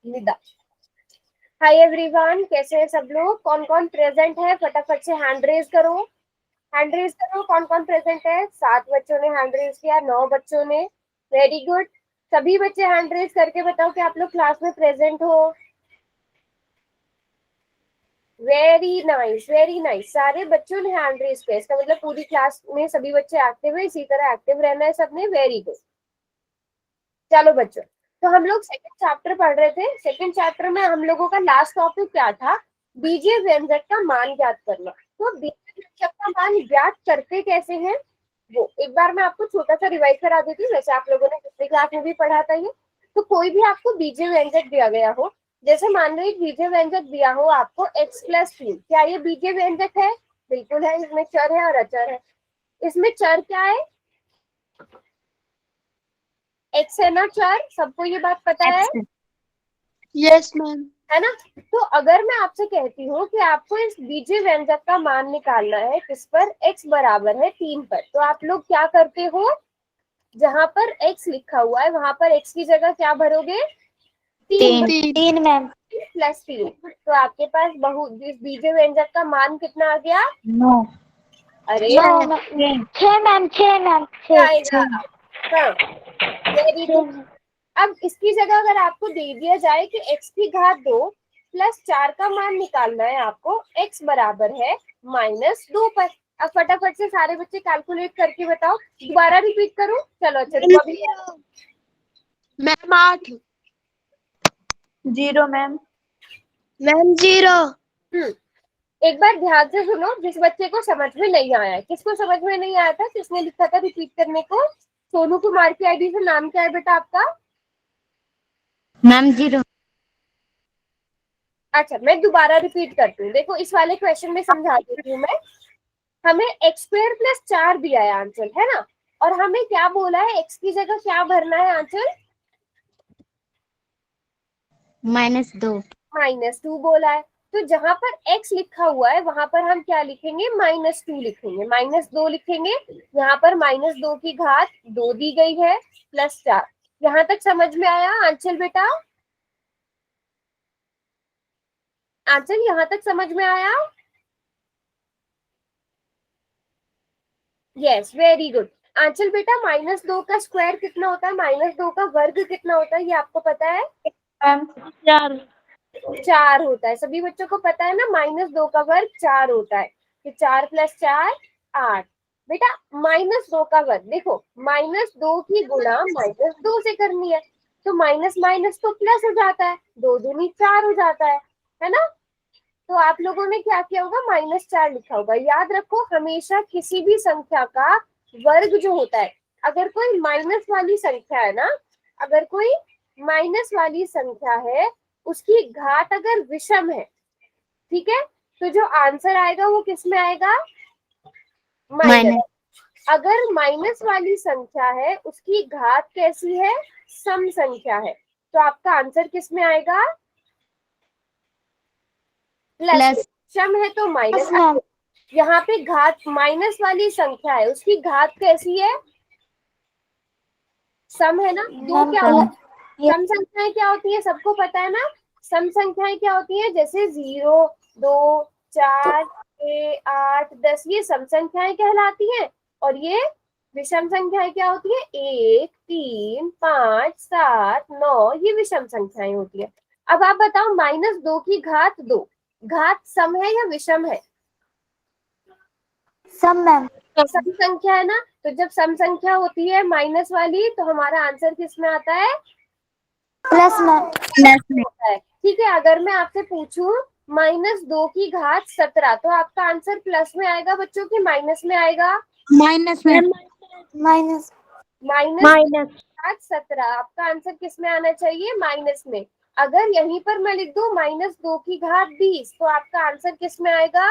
Nida. Hi everyone, कैसे हैं सब लोग? कौन कौन प्रेजेंट है फटाफट से हैंड रेज करो। हैंड रेज करो, कौन कौन प्रेजेंट है? 7 बच्चों ने हैंड रेज किया, 9 बच्चों ने। Very good. सभी बच्चे हैंड रेज करके बताओ कि आप लोग क्लास में प्रेजेंट हो। Very nice, very nice. सारे बच्चों ने हैंड रेज किया, इसका मतलब पूरी क्लास में सभी बच्चे एक्टिव है। इसी तरह एक्टिव रहना है सबने। Very good. चलो बच्चों, तो हम लोग सेकंड चैप्टर पढ़ रहे थे। सेकंड चैप्टर में हम लोगों का लास्ट टॉपिक क्या था? बीजीय व्यंजक का मान ज्ञात करना। तो बीजीय व्यंजक का मान ज्ञात करते कैसे हैं, वो एक बार मैं आपको छोटा सा रिवाइज करा देती हूँ, वैसे आप लोगों ने पिछली क्लास में भी पढ़ा था ये। तो कोई भी आपको बीजीय व्यंजक दिया गया हो, जैसे मान लो एक बीजीय व्यंजक दिया हो आपको x+3, क्या ये बीजीय व्यंजक है? बिल्कुल है। इसमें चर है और अचर है। इसमें चर क्या है? x है ना चर, सबको ये बात पता है? Yes ma'am. है ना? तो अगर मैं आपसे कहती हूँ कि आपको इस बीजीय व्यंजक का मान निकालना है किस पर? x बराबर है 3 पर, तो आप लोग क्या करते हो? जहां पर x लिखा हुआ है वहां पर x की जगह क्या भरोगे? 3 मैम। +3। तो आपके पास बीजीय व्यंजक का मान कितना आ गया? 9। अरे 6 मैम। 6 मैम। क्या आएगा? हाँ, वेरी गुड। अब इसकी जगह अगर आपको दे दिया जाए कि x की घात 2 + 4 का मान निकालना है आपको, x बराबर है -2 पर। अब फटाफट से सारे बच्चे कैलकुलेट करके बताओ। दोबारा रिपीट करूं? चलो अच्छा रुको अभी। मैम 8। 0 मैम। मैम 0। एक बार ध्यान से सुनो, जिस बच्चे को समझ में नहीं आया है, किसको समझ में नहीं आया था, किसने लिखा था रिपीट करने को? सोनू कुमार की आईडी से नाम क्या है बेटा आपका? मैम 0। अच्छा, मैं दोबारा रिपीट करती हूँ। देखो इस वाले क्वेश्चन में समझा देती हूँ मैं। हमें x² + 4 दिया है आंसर, है ना? और हमें क्या बोला है? x की जगह क्या भरना है आंसर? -2। -2 बोला है। तो जहां पर x लिखा हुआ है वहां पर हम क्या लिखेंगे? -2 लिखेंगे, -2 लिखेंगे। यहाँ पर -2 की घात 2 दी गई है +4। यहाँ तक समझ में आया आंचल बेटा? आंचल यहाँ तक समझ में आया? Yes, very good. आंचल बेटा, -2 का स्क्वायर कितना होता है? -2 का वर्ग कितना होता है? ये आपको पता है? मैम 4। 4 होता है। सभी बच्चों को पता है ना, -2 का वर्ग 4 होता है। कि 4 + 4 8। बेटा -2 का वर्ग देखो, -2 की गुणा -2 से करनी है, तो माइनस माइनस तो प्लस हो जाता है, 2 दूनी 4 हो जाता है ना? तो आप लोगों ने क्या किया होगा? -4 लिखा होगा। याद रखो, हमेशा किसी भी संख्या का वर्ग जो होता है, अगर कोई माइनस वाली संख्या है ना, अगर कोई माइनस वाली संख्या है, उसकी घात अगर विषम है, ठीक है, तो जो आंसर आएगा वो किस में आएगा? माइनस। अगर माइनस वाली संख्या है, उसकी घात कैसी है? सम संख्या है, तो आपका आंसर किस में आएगा? प्लस में। सम है तो माइनस। यहाँ पे घात माइनस वाली संख्या है, उसकी घात कैसी है? सम है ना? दो क्या होती है? सम संख्याएं क्या होती है? सबको पता है ना? सम संख्याएं क्या होती है? जैसे 0 2 4 6 8 10, ये सम संख्याएं कहलाती हैं। और ये विषम संख्याएं क्या होती है? 1 3 5 7 9, ये विषम संख्याएं होती है। अब आप बताओ, -2 की घात 2, घात सम है या विषम है? सम मैम। सम संख्या है ना? तो जब सम संख्या होती है माइनस वाली, तो हमारा आंसर किस में आता है? Plus ma'am. होता है। ठीक है, अगर मैं आपसे पूछूं -2 की घात 17, तो आपका आंसर प्लस में आएगा बच्चों की माइनस में आएगा? माइनस में। माइनस। माइनस घात 17, आपका आंसर किस में आना चाहिए? माइनस में। अगर यहीं पर मैं लिख दूं -2 की घात 20, तो आपका आंसर किस में आएगा?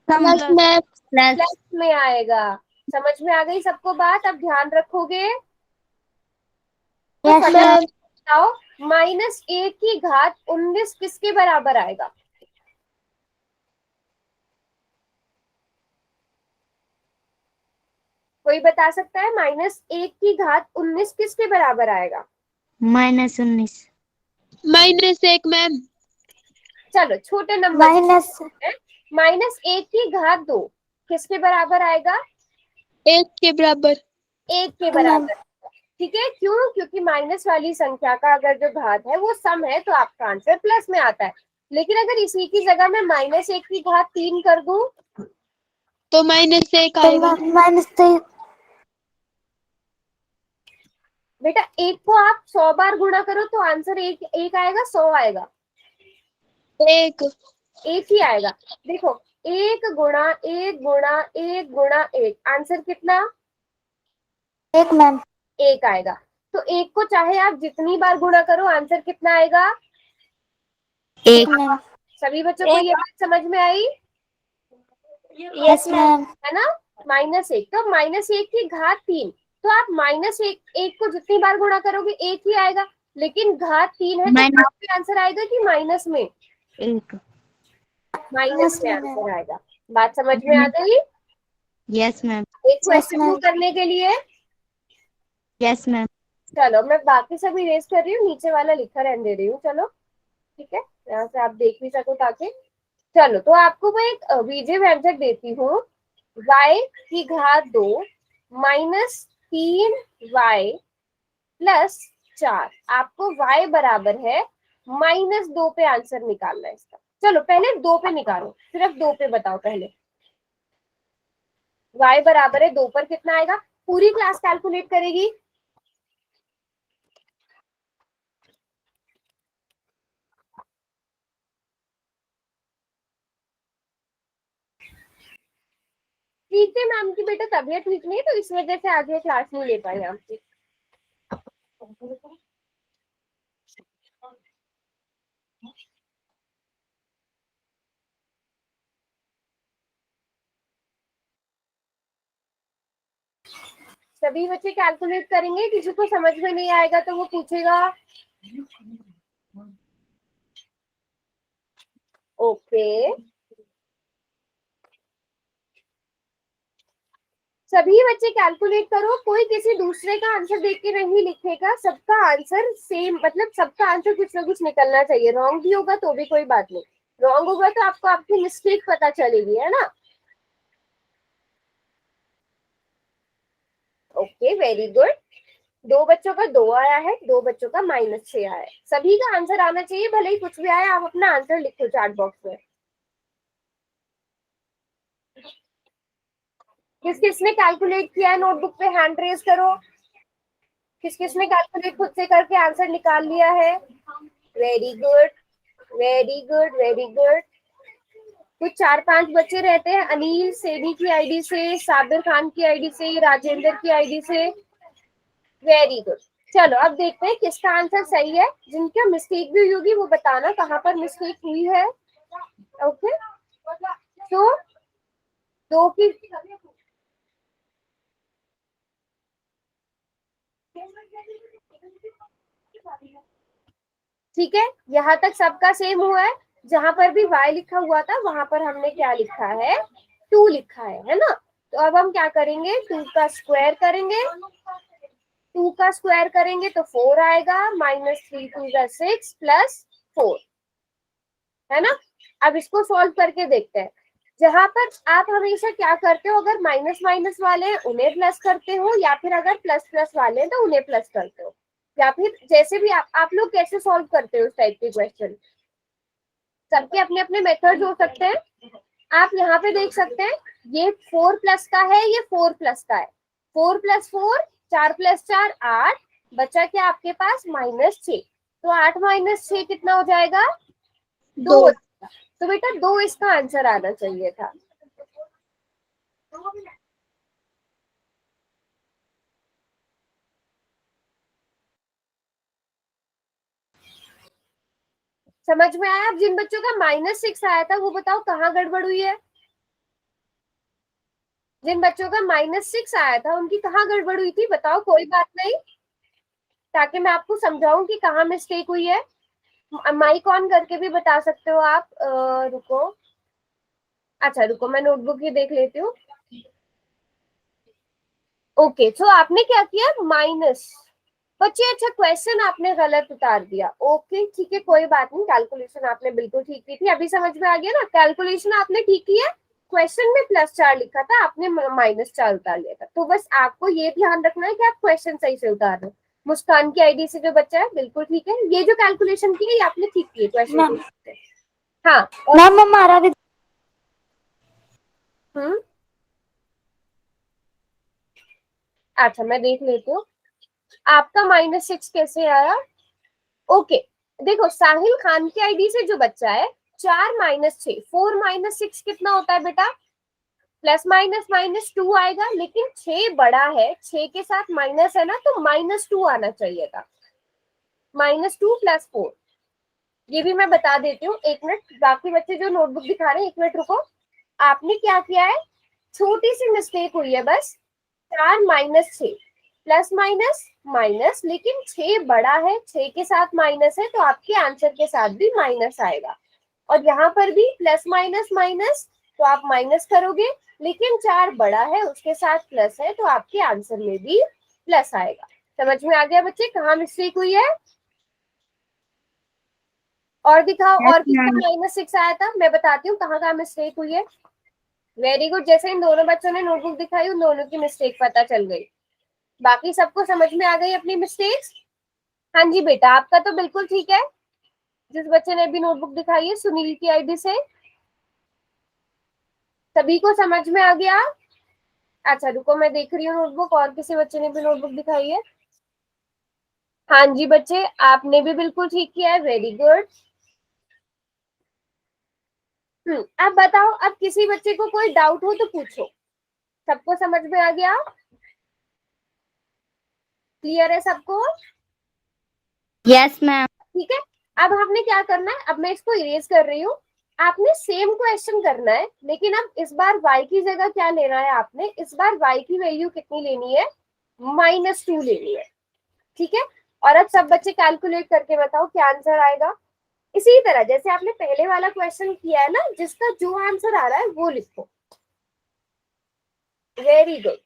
प्लस में। प्लस में आएगा। समझ में आ गई सबको बात? अब ध्यान रखोगे? तो यस फटाफट मैम। बताओ, -1 की घात 19 किसके बराबर आएगा? कोई बता सकता है? -1 की घात 19 किसके बराबर आएगा? -19। -1 मैम। चलो छोटे नंबर -1 -1 की घात 2 किसके बराबर आएगा? के बराबर। 1 के मैम बराबर। ठीक है, क्यों? क्योंकि माइनस वाली संख्या का अगर जो घात है वो सम है तो आपका आंसर प्लस में आता है। लेकिन अगर इसी की जगह मैं -1 की घात 3 कर दूं तो -1 आएगा। -3। बेटा 1 को आप 100 बार गुणा करो तो आंसर एक आएगा, 100 आएगा? 1 एक ही आएगा। देखो 1 गुणा 1 गुणा 1 गुणा 1 आंसर कितना? 1 मैम। 1 आएगा। तो 1 को चाहे आप जितनी बार गुणा करो आंसर कितना आएगा? 1 मैम। सभी बच्चों को ये बात समझ में आई? Yes ma'am. है ना? -1 तो -1 की घात 3, तो आप -1 को जितनी बार गुणा करोगे 1 ही आएगा। लेकिन घात 3 है तो घात में आंसर आएगा कि माइनस में? 1 माइनस में आंसर आएगा। बात समझ में आ गई? Yes ma'am. एक क्वेश्चन को करने के लिए यस मैम। चलो मैं बाकी सब इरेज कर रही हूँ, नीचे वाला लिखा रहने दे रही हूँ। चलो ठीक है, यहाँ से आप देख भी सको ताकि। चलो तो आपको मैं एक बीजीय व्यंजक देती हूँ, y की घात 2 -3y प्लस 4। आपको y बराबर है -2 पे आंसर निकालना है इसका। चलो पहले 2 पे निकालो, सिर्फ 2 पे बताओ पहले। y बराबर है 2 पर कितना आएगा? पूरी क्लास कैलकुलेट करेगी। ठीक है, मैम की बेटा तबीयत ठीक नहीं है तो इस वजह से आज ये क्लास नहीं ले पाए आपसे। सभी बच्चे कैलकुलेट करेंगे, किसी को समझ में नहीं आएगा तो वो पूछेगा। ओके सभी बच्चे कैलकुलेट करो, कोई किसी दूसरे का आंसर देख के नहीं लिखेगा, सबका आंसर सेम, मतलब सबका आंसर कुछ ना कुछ निकलना चाहिए। रॉन्ग भी होगा तो भी कोई बात नहीं, रॉन्ग होगा तो आपको आपकी मिस्टेक पता चलेगी, है ना? Okay very good. 2 बच्चों का 2 आया है, 2 बच्चों का -6 आया है। सभी का आंसर आना चाहिए, भले ही कुछ भी आए। आप अपना आंसर लिखो चैट बॉक्स में। किस किसने कैलकुलेट किया है नोटबुक पे हैंड रेज करो। किस किसने कैलकुलेट खुद से करके आंसर निकाल लिया है? Very good very good very good. कुछ 4-5 बच्चे रहते हैं, अनिल सेठी की आईडी से, साबिर खान की आईडी से, राजेंद्र की आईडी से। Very good. चलो अब देखते हैं किसका आंसर सही है। जिनका मिस्टेक भी होगी वो बताना कहाँ पर मिस्टेक हुई है। ओके तो 2 की ठीक है, यहाँ तक सबका सेम हुआ है। जहां पर भी y लिखा हुआ था वहां पर हमने क्या लिखा है? 2 लिखा है ना? तो अब हम क्या करेंगे? 2 का स्क्वायर करेंगे। 2 का स्क्वायर करेंगे तो 4 आएगा। -3 2 6 प्लस 4, है ना? अब इसको सॉल्व करके देखते हैं। जहां पर आप हमेशा क्या करते हो, अगर माइनस माइनस वाले हैं उन्हें प्लस करते हो, या फिर अगर प्लस प्लस वाले हैं तो उन्हें प्लस करते हो, या फिर जैसे भी आप लोग कैसे सॉल्व करते हो उस टाइप के क्वेश्चन। सबके अपने अपने मेथड्स हो सकते हैं। आप यहाँ पे देख सकते हैं, ये 4 प्लस का है, ये 4 प्लस का है। 4 प्लस 4 4 प्लस 4 8, बचा क्या आपके पास? -6। तो 8 -6 कितना हो जाएगा? 2 हो जाएगा। तो बेटा 2 इसका आंसर आना चाहिए था। समझ में आया? अब जिन बच्चों का -6 आया था वो बताओ कहाँ गड़बड़ हुई है? जिन बच्चों का -6 आया था उनकी कहाँ गड़बड़ हुई थी बताओ, कोई बात नहीं, ताकि मैं आपको समझाऊं कि कहाँ मिस्टेक हुई है। माइक ऑन करके भी बता सकते हो आप। रुको, अच्छा रुको मैं नोटबुक ही देख लेती हूँ। ओके तो आपने क्या किया? माइनस, बच्चे अच्छा क्वेश्चन आपने गलत उतार दिया, ओके ठीक है कोई बात नहीं, कैलकुलेशन आपने बिल्कुल ठीक की थी, अभी समझ में आ गया ना, कैलकुलेशन आपने ठीक की है, क्वेश्चन में +4 लिखा था, आपने -4 उतार लिया था, तो बस आपको ये ध्यान रखना है कि आप क्वेश्चन सही से उतार रहे हो। मुस्कान की आईडी से जो बच्चा है बिल्कुल ठीक है, ये जो कैलकुलेशन की है ये आपने ठीक की है क्वेश्चन। हाँ मैम हमारा भी हम्म अच्छा मैं देख लेती हूँ आपका -6 कैसे आया। ओके देखो साहिल खान की आईडी से जो बच्चा है 4 - 6 4 - 6 कितना होता है बेटा, +- -2 आएगा, लेकिन 6 बड़ा है, 6 के साथ माइनस है ना, तो -2 आना चाहिए था, -2 + 4। ये भी मैं बता देती हूँ, एक मिनट, बाकी बच्चे जो नोटबुक दिखा रहे हैं एक मिनट रुको। आपने क्या किया है, छोटी सी मिस्टेक हुई है बस, 4 - 6 प्लस माइनस माइनस, लेकिन 6 बड़ा है, 6 के साथ माइनस है, तो आपके आंसर के साथ भी माइनस आएगा, और यहाँ पर भी प्लस माइनस माइनस, तो आप माइनस करोगे, लेकिन 4 बड़ा है उसके साथ प्लस है, तो आपके आंसर में भी प्लस आएगा। समझ में आ गया बच्चे कहाँ मिस्टेक हुई है, और दिखाओ यस और किसका मैम। -6 आया था, मैं बताती हूँ कहाँ कहाँ मिस्टेक हुई है। वेरी गुड, जैसे इन दोनों बच्चों ने नोटबुक दिखाई उन दोनों की मिस्टेक पता चल गई। बाकी सबको समझ में आ गई अपनी मिस्टेक्स। हाँ जी बेटा आपका तो बिल्कुल ठीक है, जिस बच्चे ने भी नोटबुक दिखाई है सुनील की आईडी से, सभी को समझ में आ गया। अच्छा रुको मैं देख रही हूँ नोटबुक, और किसी बच्चे ने भी नोटबुक दिखाई है। हाँ जी बच्चे आपने भी बिल्कुल ठीक किया है, वेरी गुड। अब बताओ, अब किसी बच्चे को कोई डाउट हो तो पूछो, सबको समझ में आ गया, क्लियर है सबको, यस मैम। ठीक है। अब आपने क्या करना है, अब मैं इसको इरेज कर रही हूँ, आपने सेम क्वेश्चन करना है, लेकिन अब इस बार y की जगह क्या लेना है, आपने इस बार y की वैल्यू कितनी लेनी है, -2 लेनी है, ठीक है। और अब सब बच्चे कैलकुलेट करके बताओ क्या आंसर आएगा। इसी तरह जैसे आपने पहले वाला क्वेश्चन किया है ना, जिसका जो आंसर आ रहा है वो लिखो, वेरी गुड।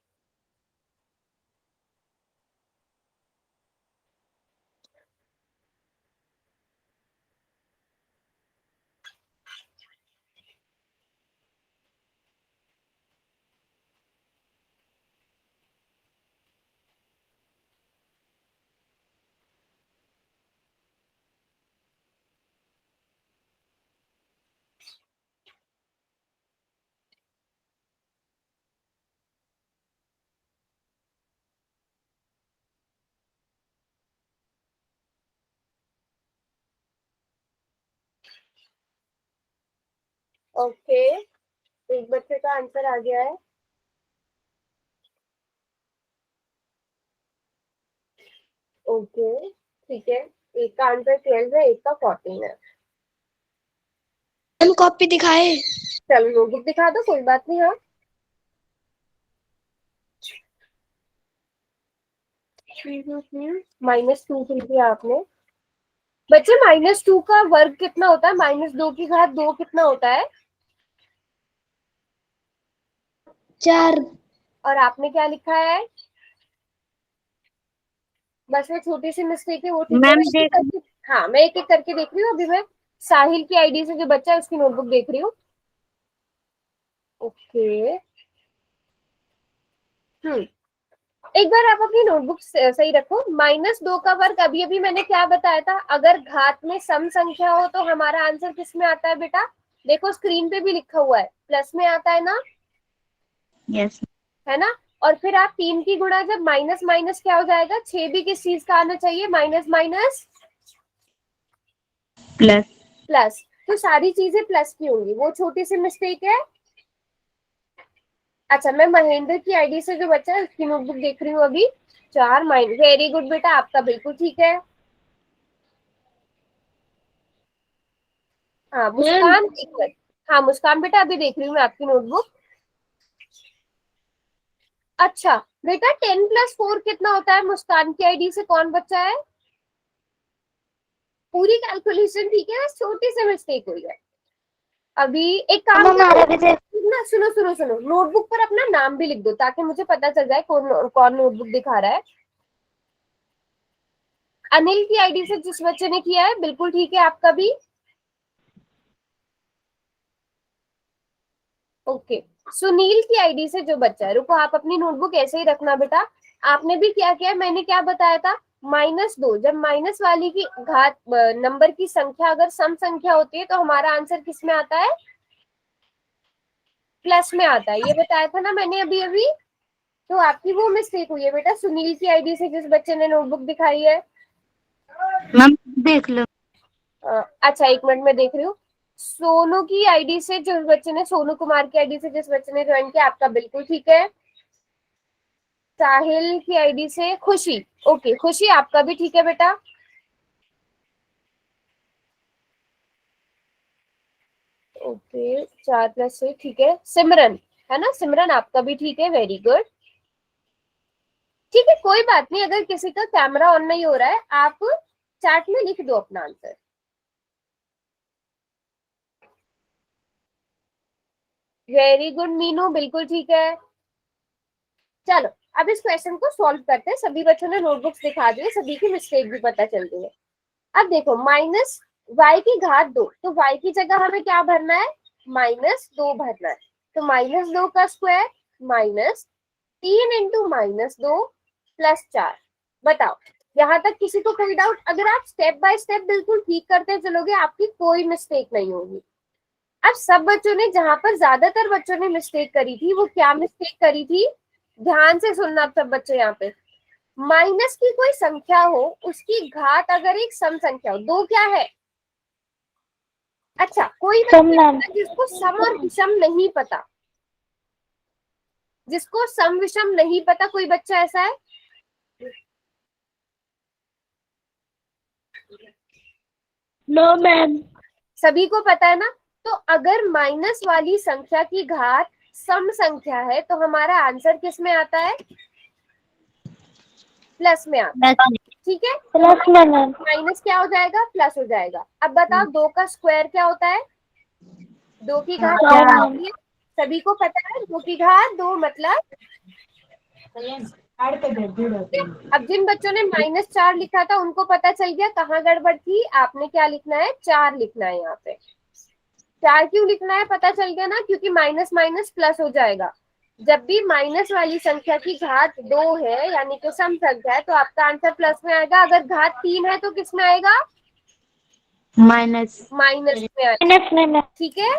ओके एक बच्चे का आंसर आ गया है, ओके ठीक है, एक का आंसर 12 है, एक का 14 है। हम कॉपी दिखाए। चलो नोटबुक दिखा दो, कोई बात नहीं। हाँ -2 की थी आपने, बच्चे -2 का वर्ग कितना होता है, -2 की घात 2 कितना होता है, 4। और आपने क्या लिखा है, बस वो छोटी सी मिस्टेक है वो ठीक है, मैम मैं एक एक देख। करके, हाँ मैं एक एक करके देख रही हूँ, अभी मैं साहिल की आईडी से जो बच्चा है उसकी नोटबुक देख रही हूँ। ओके हम्म एक बार आप अपनी नोटबुक सही रखो, -2 का वर्ग अभी अभी मैंने क्या बताया था, अगर घात में सम संख्या हो तो हमारा आंसर किस में आता है बेटा, देखो स्क्रीन पे भी लिखा हुआ है, प्लस में आता है ना, यस। है ना। और फिर आप 3 की गुणा, जब माइनस माइनस क्या हो जाएगा, 6 भी किस चीज का आना चाहिए, माइनस माइनस प्लस। प्लस, तो सारी चीजें प्लस की होंगी, वो छोटी सी मिस्टेक है। अच्छा मैं महेंद्र की आईडी से जो बच्चा है उसकी नोटबुक देख रही हूँ अभी, 4 माइनस, वेरी गुड बेटा आपका बिल्कुल ठीक है। हाँ मैम मुस्कान एक मिनट, हाँ मुस्कान बेटा अभी देख रही हूँ मैं आपकी नोटबुक। अच्छा बेटा 10 + 4 कितना होता है, मुस्कान की आईडी से कौन बच्चा है, पूरी कैलकुलेशन ठीक है, बस छोटी सी मिस्टेक हुई है। अभी एक काम हमारा भी देख। करो ना, सुनो सुनो सुनो, नोटबुक पर अपना नाम भी लिख दो ताकि मुझे पता चल जाए कौन कौन नोटबुक दिखा रहा है। अनिल की आईडी से जिस बच्चे ने किया है बिल्कुल ठीक है, आपका भी ओके। सुनील की आईडी से जो बच्चा है, रुको आप अपनी नोटबुक ऐसे ही रखना बेटा। आपने भी क्या किया, मैंने क्या बताया था, -2, जब माइनस वाली की घात नंबर की संख्या अगर सम संख्या होती है तो हमारा आंसर किस में आता है, प्लस में आता है, ये बताया था ना मैंने अभी अभी। तो आपकी वो मिस्टेक हुई है बेटा, सुनील की आईडी से जिस बच्चे ने नोटबुक दिखाई है। मैम देख लो। अच्छा 1 मिनट में देख रही हूँ। सोनू की आईडी से जिस बच्चे ने, सोनू कुमार की आईडी से जिस बच्चे ने ज्वाइन किया, आपका बिल्कुल ठीक है। साहिल की आईडी से खुशी, ओके खुशी आपका भी ठीक है बेटा। ओके 4+6 ठीक है। सिमरन है ना, सिमरन आपका भी ठीक है, वेरी गुड। ठीक है कोई बात नहीं, अगर किसी का कैमरा ऑन नहीं हो रहा है आप चैट में लिख दो अपना आंसर। वेरी गुड मीनू, बिल्कुल ठीक है। चलो अब इस क्वेश्चन को सॉल्व करते हैं। सभी बच्चों ने नोटबुक्स दिखा दी, सभी की मिस्टेक भी पता चल गई है। अब देखो -y की घात 2, तो y की जगह हमें क्या भरना है, -2 भरना है। तो -2 का स्क्वायर -3 इंटू -2 +4। बताओ यहाँ तक किसी को कोई डाउट? अगर आप स्टेप बाय स्टेप बिल्कुल ठीक करते चलोगे आपकी कोई मिस्टेक नहीं होगी। अब सब बच्चों ने, जहां पर ज्यादातर बच्चों ने मिस्टेक करी थी, वो क्या मिस्टेक करी थी, ध्यान से सुनना सब बच्चे यहाँ पे। माइनस की कोई संख्या हो, उसकी घात अगर एक सम संख्या हो, 2 क्या है, अच्छा कोई बच्चा जिसको सम और विषम नहीं पता, जिसको सम विषम नहीं पता, कोई बच्चा ऐसा है? No ma'am. सभी को पता है ना। तो अगर माइनस वाली संख्या की घात सम संख्या है तो हमारा आंसर किस में आता है, प्लस में आता है। ठीक है, प्लस में मैम। माइनस क्या हो जाएगा, प्लस हो जाएगा। अब बताओ 2 का स्क्वायर क्या होता है, 2 की घात क्या होती है, सभी को पता है 2 की घात 2 मतलब। अब जिन बच्चों ने -4 लिखा था उनको पता चल गया कहाँ गड़बड़ थी, आपने क्या लिखना है, 4 लिखना है यहाँ पे। 4 क्यों लिखना है पता चल गया ना, क्योंकि माइनस माइनस प्लस हो जाएगा। जब भी माइनस वाली संख्या की घात 2 है यानी कि सम संख्या है तो आपका आंसर प्लस में आएगा। अगर घात 3 है तो किस में आएगा, माइनस में आएगा। ठीक है,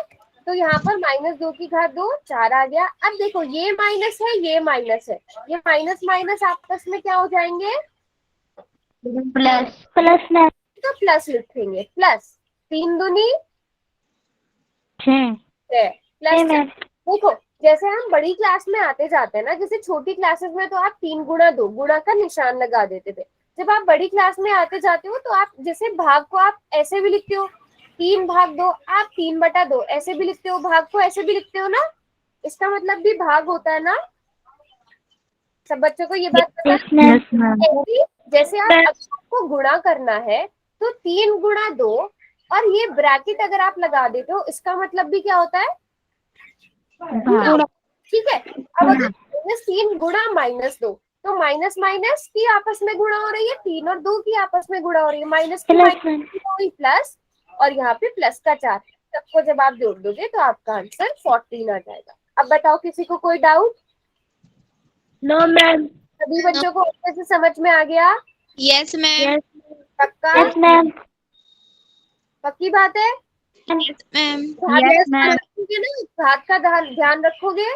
तो यहाँ पर -2 की घात 2 4 आ गया। अब देखो ये माइनस है, ये माइनस है, ये माइनस माइनस आपस में क्या हो जाएंगे, प्लस में। तो प्लस लिखेंगे, प्लस 3 दूनी 6 प्लस। देखो जैसे हम बड़ी क्लास में आते जाते हैं ना, जैसे छोटी क्लासेस में तो आप 3 गुणा 2 गुणा का निशान लगा देते थे। जब आप बड़ी क्लास में आते जाते हो तो आप जैसे भाग को आप ऐसे भी लिखते हो, 3/2, आप 3/2 ऐसे भी लिखते हो, भाग को ऐसे भी लिखते हो ना, इसका मतलब भी भाग होता है ना। सब बच्चों को ये बात पता है? ऐसी जैसे आप अक्षर को गुणा करना है तो 3 गुणा 2, और ये ब्रैकेट अगर आप लगा देते हो इसका मतलब भी क्या होता है, गुणा। ठीक है, अब अगर -3 गुणा -2, तो माइनस माइनस की आपस में गुणा हो रही है, 3 और 2 की आपस में गुणा हो रही है, माइनस की माइनस हो गई प्लस, और यहाँ पे +4। सबको जब आप जोड़ दोगे तो आपका आंसर 14 आ जाएगा। अब बताओ किसी को कोई डाउट? No ma'am. सभी बच्चों को अच्छे से समझ में आ गया? Yes ma'am. पक्का? Yes ma'am. पक्की बात है? मैम। ध्यान रखोगे ना, घात का ध्यान रखोगे?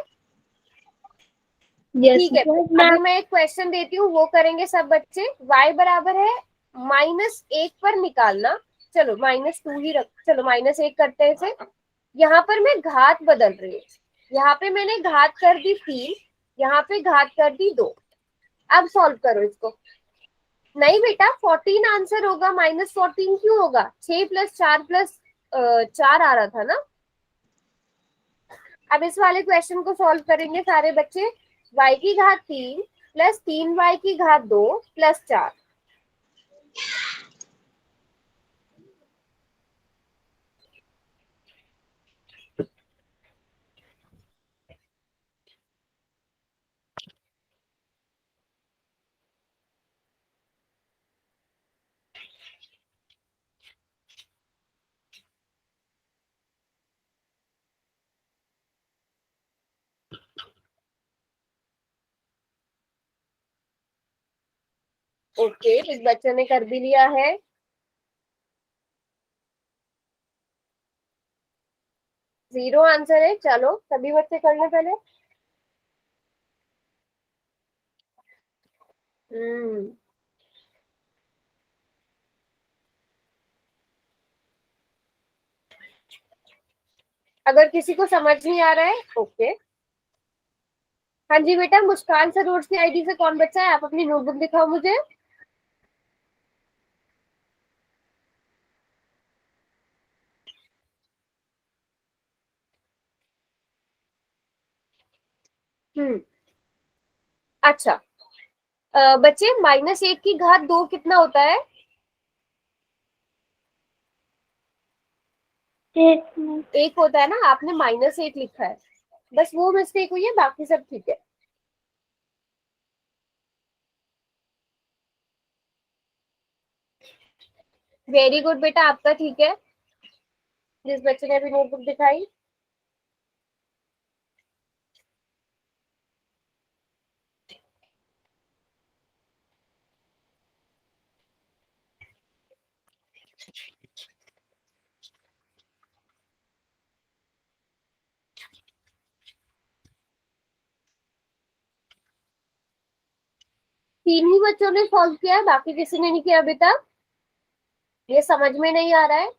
ठीक है, अभी मैं एक क्वेश्चन देती हूँ, वो करेंगे सब बच्चे। y बराबर है -1 पर निकालना। चलो -2 ही रख, चलो -1 करते हैं इसे। यहाँ पर मैं घात बदल रही हूँ, यहाँ पे मैंने घात कर दी 3, यहाँ पे घात कर दी 2। अब सॉल्व करो इसको। नहीं बेटा 14 आंसर होगा, -14 क्यों होगा, 6 + 4 + 4 आ रहा था ना। अब इस वाले क्वेश्चन को सॉल्व करेंगे सारे बच्चे। y की घात 3 + 3y की घात 2 + 4। ओके, इस बच्चे ने कर भी लिया है। जीरो आंसर है। चलो सभी बच्चे कर लें पहले। हम्म अगर किसी को समझ नहीं आ रहा है, ओके। हाँ जी बेटा, मुस्कान सरोज की आईडी से कौन बच्चा है? आप अपनी नोटबुक दिखाओ मुझे। हम्म अच्छा, बच्चे -1 की घात 2 कितना होता है? 1 1 होता है ना, आपने -1 लिखा है, बस वो मिस्टेक हुई है, बाकी सब ठीक है। वेरी गुड बेटा, आपका ठीक है, जिस बच्चे ने अभी नोटबुक दिखाई। तीन ही बच्चों ने सॉल्व किया है, बाकी किसी ने नहीं किया अभी तक। ये समझ में नहीं आ रहा है?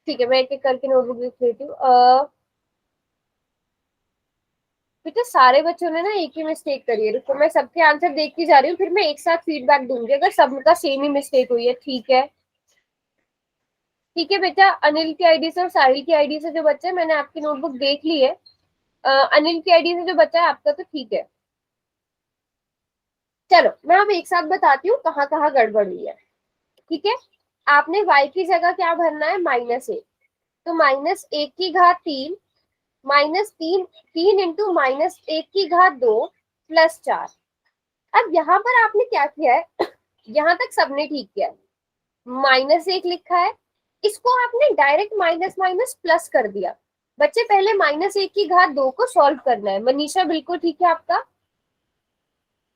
ठीक है, मैं एक एक करके नोटबुक लिख लेती हूँ। बेटा सारे बच्चों ने ना एक ही मिस्टेक करी है। रुको, मैं सबके आंसर देखती जा रही हूँ, फिर मैं एक साथ फीडबैक दूंगी अगर सबका सेम ही मिस्टेक हुई है। ठीक है? ठीक है बेटा, अनिल की आईडी से और साहिल की आईडी से जो बच्चा है, मैंने आपकी नोटबुक देख ली है। अनिल की आईडी से जो बच्चा है आपका, तो ठीक है। चलो मैं अब एक साथ बताती हूँ कहाँ कहाँ गड़बड़ हुई है। ठीक है, आपने y की जगह क्या भरना है? -1। तो -1 की घात 3, -3, 3 × -1 की घात 2 +4। अब यहाँ पर आपने क्या किया है? यहाँ तक सबने ठीक किया है, -1 लिखा है, इसको आपने डायरेक्ट माइनस माइनस प्लस कर दिया। बच्चे पहले -1 की घात 2 को सॉल्व करना है। मनीषा बिल्कुल ठीक है आपका।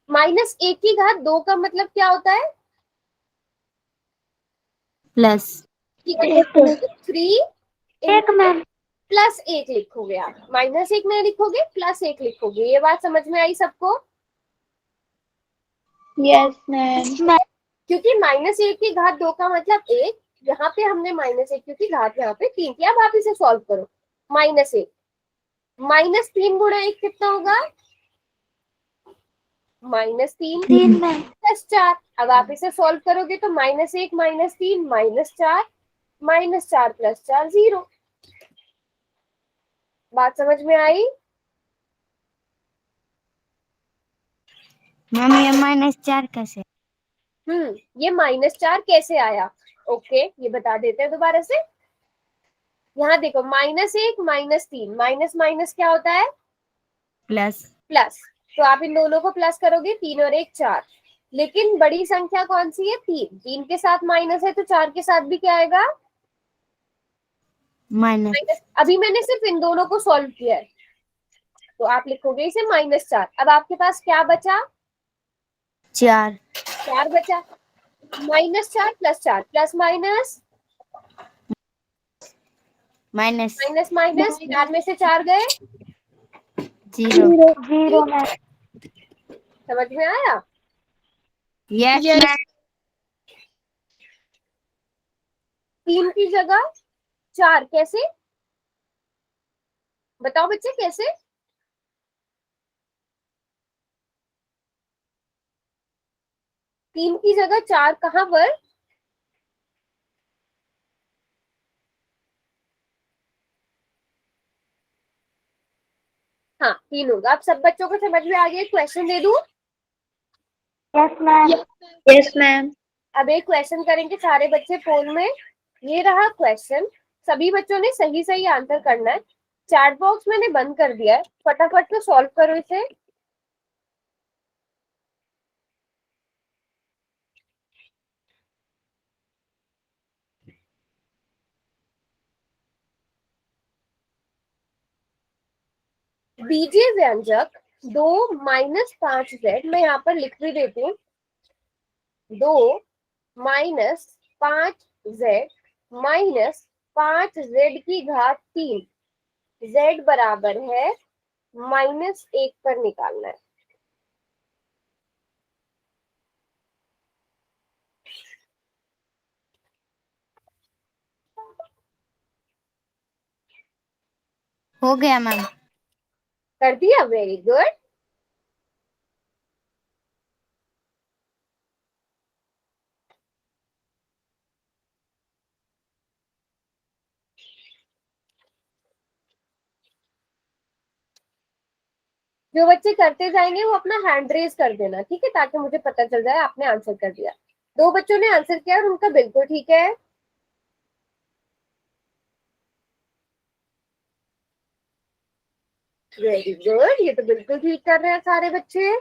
-1 की घात 2 का मतलब क्या होता है? प्लस ठीक है, तो 3 1 मैम। +1 लिखोगे आप, -1 नहीं लिखोगे, +1 लिखोगे। ये बात समझ में आई सबको? Yes, ma'am. क्योंकि -1 की घात 2 का मतलब 1, यहाँ पे हमने -1 क्योंकि घात यहाँ पे 3 थी। अब आप इसे सॉल्व करो। -1 -3 × 1 कितना होगा? -3 3 मैम। +4। अब आप इसे सॉल्व करोगे तो -1 -3 -4, -4 + 4 0। बात समझ में आई? मैम ये -4 कैसे? ये -4 कैसे आया? ओके, ये बता देते हैं दोबारा से। यहाँ देखो, -1 -3, माइनस माइनस क्या होता है? प्लस। प्लस। तो आप इन दोनों को प्लस करोगे, 3 और 1 4। लेकिन बड़ी संख्या कौन सी है? 3। 3 के साथ माइनस है, तो 4 के साथ भी क्या आएगा? माइनस। माइनस। अभी मैंने सिर्फ इन दोनों को सॉल्व किया है, तो आप लिखोगे इसे -4। अब आपके पास क्या बचा? 4 4 बचा। -4 + 4 plus minus minus minus minus, 4 में से 4 गए। 0 0 मैम। समझ में आया? Yes Yes. मैम। 3 की जगह 4 कैसे? बताओ बच्चे कैसे? तीन की जगह 4 कहाँ पर? हाँ, 3 होगा। अब सब बच्चों को समझ में आ गया? क्वेश्चन दे दूं? Yes ma'am. Yes, ma'am. अब एक क्वेश्चन करेंगे सारे बच्चे पोल में। ये रहा क्वेश्चन, सभी बच्चों ने सही सही आंसर करना है। चैट बॉक्स मैंने बंद कर दिया है, फटाफट से सॉल्व करो इसे। बीजीय व्यंजक 2 - 5z, मैं यहाँ पर लिख भी देती हूँ। 2 माइनस 5z माइनस 5z की घात 3, z बराबर है -1 पर निकालना है। हो गया मैम। कर दिया, वेरी गुड। जो बच्चे करते जाएंगे वो अपना हैंड रेज कर देना, ठीक है, ताकि मुझे पता चल जाए आपने आंसर कर दिया। 2 बच्चों ने आंसर किया और उनका बिल्कुल ठीक है। वेरी गुड, ये तो बिल्कुल ठीक कर रहे हैं सारे बच्चे।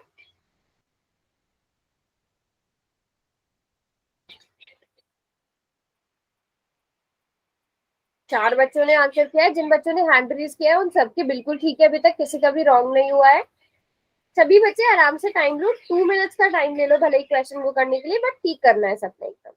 चार बच्चों ने आंसर किया है। जिन बच्चों ने हैंड रेज किया है उन सबके बिल्कुल ठीक है, अभी तक किसी का भी रॉन्ग नहीं हुआ है। सभी बच्चे आराम से टाइम लो, 2 मिनट्स का टाइम ले लो भले ही क्वेश्चन को करने के लिए, बट ठीक करना है सबने एकदम।